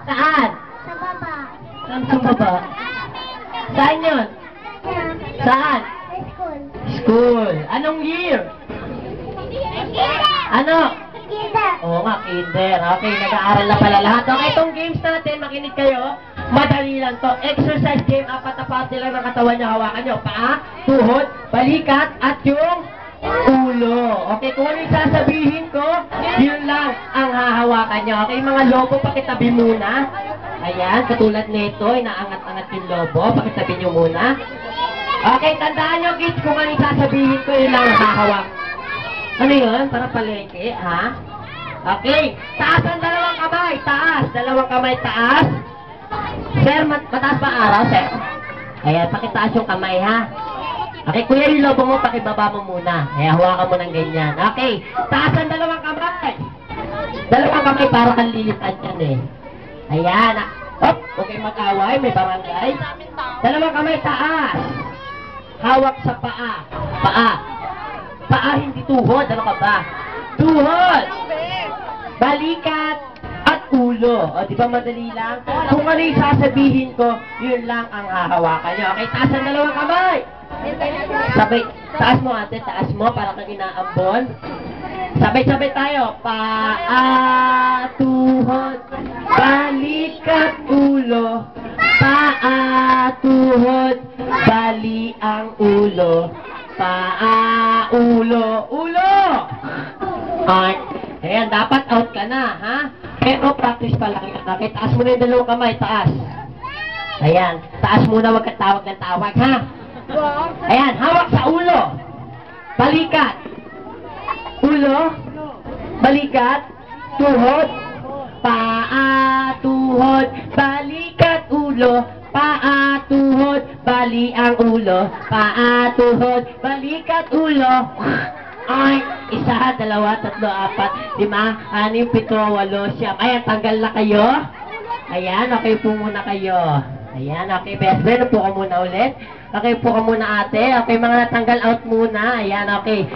Saan? Sa baba. Saan sa baba? Saan yun? Saan? Sa school. School. Anong year? Ano? Kinder. Oo nga, kinder. Okay, nag-aaral na pala lahat. Okay, itong games natin, makinig kayo. Madali lang to. Exercise game, apat na parte lang ng katawan nyo. Hawakan nyo. Paa, tuhod, balikat, at yung ulo. Okay, kung ano yung sasabihin ko, yun lang ang hahawakan nyo. Okay, mga lobo, pakitabi muna. Ayan, katulad nito, inaangat-angat yung lobo. Pakitabi nyo muna. Okay, tandaan nyo, kids, kung ano yung sasabihin ko, yun lang ang hahawak. Ano yun? Para palengke, ha? Okay, taas ang dalawang kamay. Taas, dalawang kamay, taas. Sir, mataas ba araw, sir? Ayan, pakitaas yung kamay, ha? Okay, kuya, yung lobo mo, pakibaba mo muna. Ayan, hawakan mo ng ganyan. Okay, taas ang dalawang kamay. Dalawang kamay, para kang lilipad yan, eh. Ayan, huwag kayong mag-away, may barangay. Dalawang kamay, taas. Hawak sa paa. Paa. Paa, hindi tuhod. Ano ka ba? Tuhod. Balikat. At ulo. O, di ba madali lang? Kung ano yung sasabihin ko, yun lang ang hahawakan nyo. Okay, taas ang dalawang kamay. Sabay, taas mo ate, taas mo para kang inaambon. Sabay-sabay tayo. Paa, tuhod, balikat, ulo. Paa, tuhod, bali ang ulo. Paa, ulo, ulo! Ayan, dapat out ka na, ha? Pero practice pa lang yan. Okay, taas mo na yung dalawang kamay, taas. Ayan, taas muna, wag kang tawag ng tawag, ha? Ayan, hawak sa ulo. Balikat. Ulo. Balikat. Tuhod. Paa, tuhod, balikat, ulo. Paa, tuhod, bali ang ulo. Paa, tuhod, balikat, ulo. Ay, isa, dalawa, tatlo, apat, lima, anim, pito, walo, siyam. Ayan, tanggal na kayo. Ayan, okay po muna kayo. Ayan, okay, best friend, upo ka muna ulit. Okay, upo ka muna ate. Okay, mga natanggal out muna. Ayan, okay.